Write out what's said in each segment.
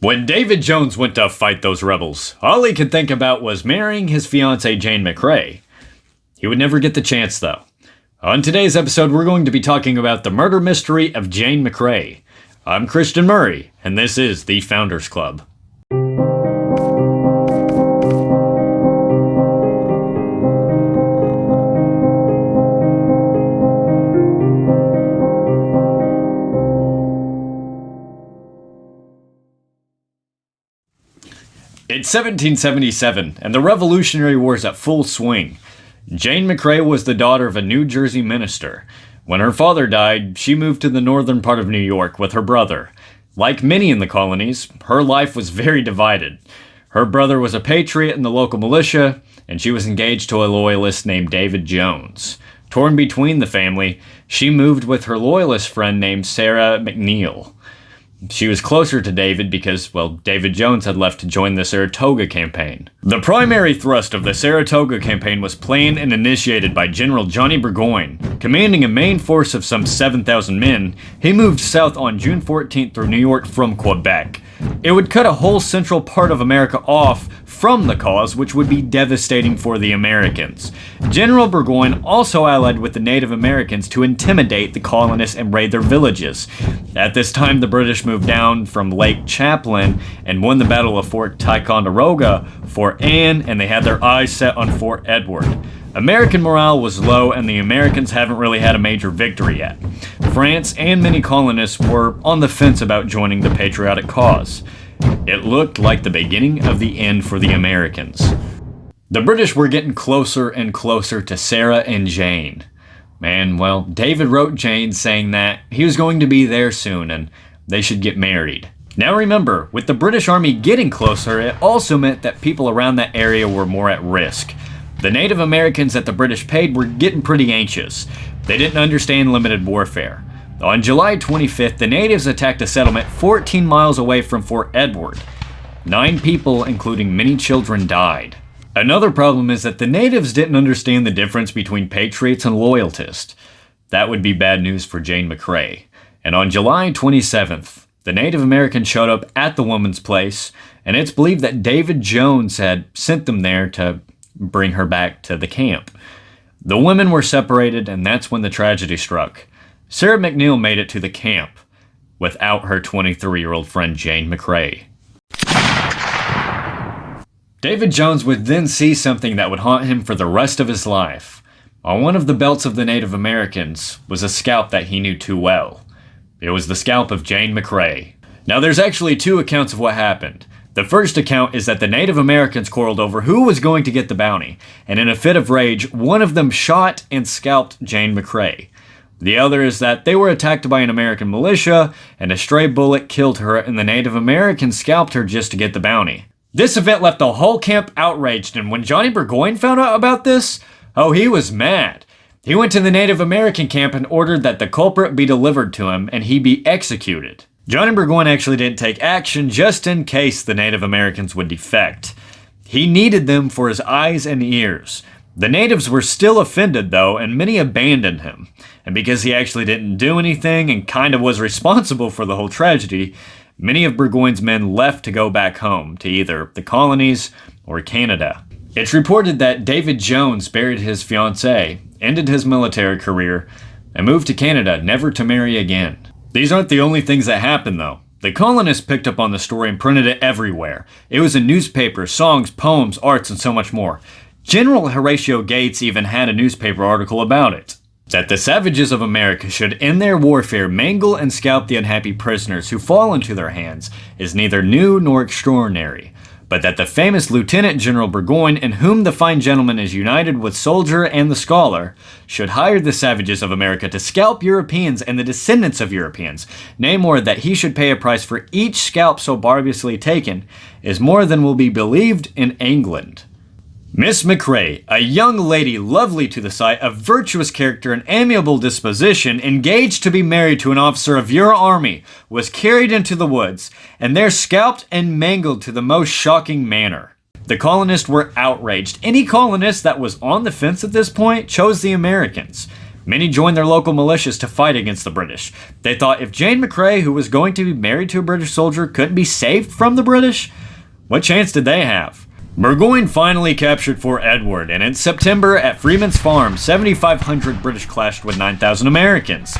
When David Jones went to fight those rebels, all he could think about was marrying his fiancée Jane McCrae. He would never get the chance, though. On today's episode, we're going to be talking about the murder mystery of Jane McCrae. I'm Christian Murray, and this is the Founders Club. It's 1777, and the Revolutionary War is at full swing. Jane McCrae was the daughter of a New Jersey minister. When her father died, she moved to the northern part of New York with her brother. Like many in the colonies, her life was very divided. Her brother was a patriot in the local militia, and she was engaged to a loyalist named David Jones. Torn between the family, she moved with her loyalist friend named Sarah McNeil. She was closer to David because, David Jones had left to join the Saratoga campaign. The primary thrust of the Saratoga campaign was planned and initiated by General Johnny Burgoyne. Commanding a main force of some 7,000 men, he moved south on June 14th through New York from Quebec. It would cut a whole central part of America off from the cause, which would be devastating for the Americans. General Burgoyne also allied with the Native Americans to intimidate the colonists and raid their villages. At this time, the British moved down from Lake Champlain and won the Battle of Fort Ticonderoga, Fort Anne, and they had their eyes set on Fort Edward. American morale was low, and the Americans haven't really had a major victory yet. France and many colonists were on the fence about joining the patriotic cause. It looked like the beginning of the end for the Americans. The British were getting closer and closer to Sarah and Jane. And, David wrote Jane saying that he was going to be there soon and they should get married. Now remember, with the British Army getting closer, it also meant that people around that area were more at risk. The Native Americans that the British paid were getting pretty anxious. They didn't understand limited warfare. On July 25th, the natives attacked a settlement 14 miles away from Fort Edward. 9 people, including many children, died. Another problem is that the natives didn't understand the difference between patriots and loyalists. That would be bad news for Jane McCrae. And on July 27th, the Native Americans showed up at the woman's place, and it's believed that David Jones had sent them there to bring her back to the camp. The women were separated, and that's when the tragedy struck. Sarah McNeil made it to the camp without her 23-year-old friend Jane McCrae. David Jones would then see something that would haunt him for the rest of his life. On one of the belts of the Native Americans was a scalp that he knew too well. It was the scalp of Jane McCrae. Now there's actually 2 accounts of what happened. The first account is that the Native Americans quarreled over who was going to get the bounty, and in a fit of rage, one of them shot and scalped Jane McCrae. The other is that they were attacked by an American militia, and a stray bullet killed her, and the Native Americans scalped her just to get the bounty. This event left the whole camp outraged, and when Johnny Burgoyne found out about this, he was mad. He went to the Native American camp and ordered that the culprit be delivered to him, and he be executed. Johnny Burgoyne actually didn't take action just in case the Native Americans would defect. He needed them for his eyes and ears. The natives were still offended, though, and many abandoned him. And because he actually didn't do anything and kind of was responsible for the whole tragedy, many of Burgoyne's men left to go back home to either the colonies or Canada. It's reported that David Jones buried his fiancée, ended his military career, and moved to Canada, never to marry again. These aren't the only things that happened, though. The colonists picked up on the story and printed it everywhere. It was in newspapers, songs, poems, arts, and so much more. General Horatio Gates even had a newspaper article about it. That the savages of America should end their warfare, mangle and scalp the unhappy prisoners who fall into their hands is neither new nor extraordinary, but that the famous Lieutenant General Burgoyne, in whom the fine gentleman is united with soldier and the scholar, should hire the savages of America to scalp Europeans and the descendants of Europeans. Nay more, that he should pay a price for each scalp so barbarously taken, is more than will be believed in England. Miss McCrae, a young lady lovely to the sight, of virtuous character and amiable disposition, engaged to be married to an officer of your army, was carried into the woods, and there scalped and mangled to the most shocking manner. The colonists were outraged. Any colonist that was on the fence at this point chose the Americans. Many joined their local militias to fight against the British. They thought if Jane McCrae, who was going to be married to a British soldier, couldn't be saved from the British, what chance did they have? Burgoyne finally captured Fort Edward, and in September at Freeman's Farm, 7,500 British clashed with 9,000 Americans.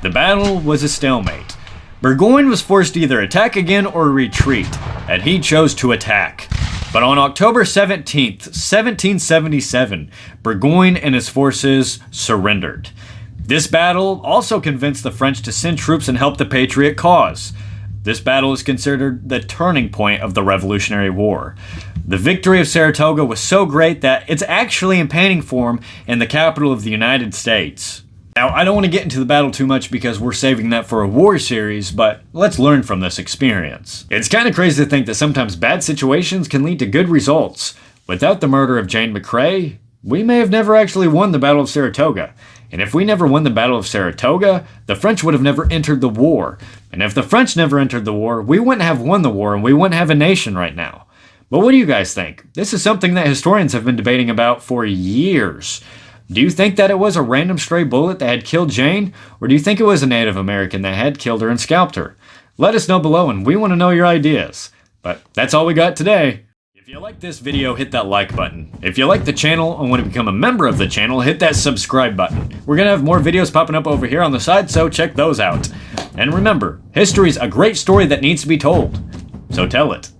The battle was a stalemate. Burgoyne was forced to either attack again or retreat, and he chose to attack. But on October 17th, 1777, Burgoyne and his forces surrendered. This battle also convinced the French to send troops and help the Patriot cause. This battle is considered the turning point of the Revolutionary War. The victory of Saratoga was so great that it's actually in painting form in the capital of the United States. Now, I don't want to get into the battle too much because we're saving that for a war series, but let's learn from this experience. It's kind of crazy to think that sometimes bad situations can lead to good results. Without the murder of Jane McCrae, we may have never actually won the Battle of Saratoga. And if we never won the Battle of Saratoga, the French would have never entered the war. And if the French never entered the war, we wouldn't have won the war and we wouldn't have a nation right now. But what do you guys think? This is something that historians have been debating about for years. Do you think that it was a random stray bullet that had killed Jane? Or do you think it was a Native American that had killed her and scalped her? Let us know below and we want to know your ideas. But that's all we got today. If you like this video, hit that like button. If you like the channel and want to become a member of the channel, hit that subscribe button. We're going to have more videos popping up over here on the side, so check those out. And remember, history's a great story that needs to be told. So tell it.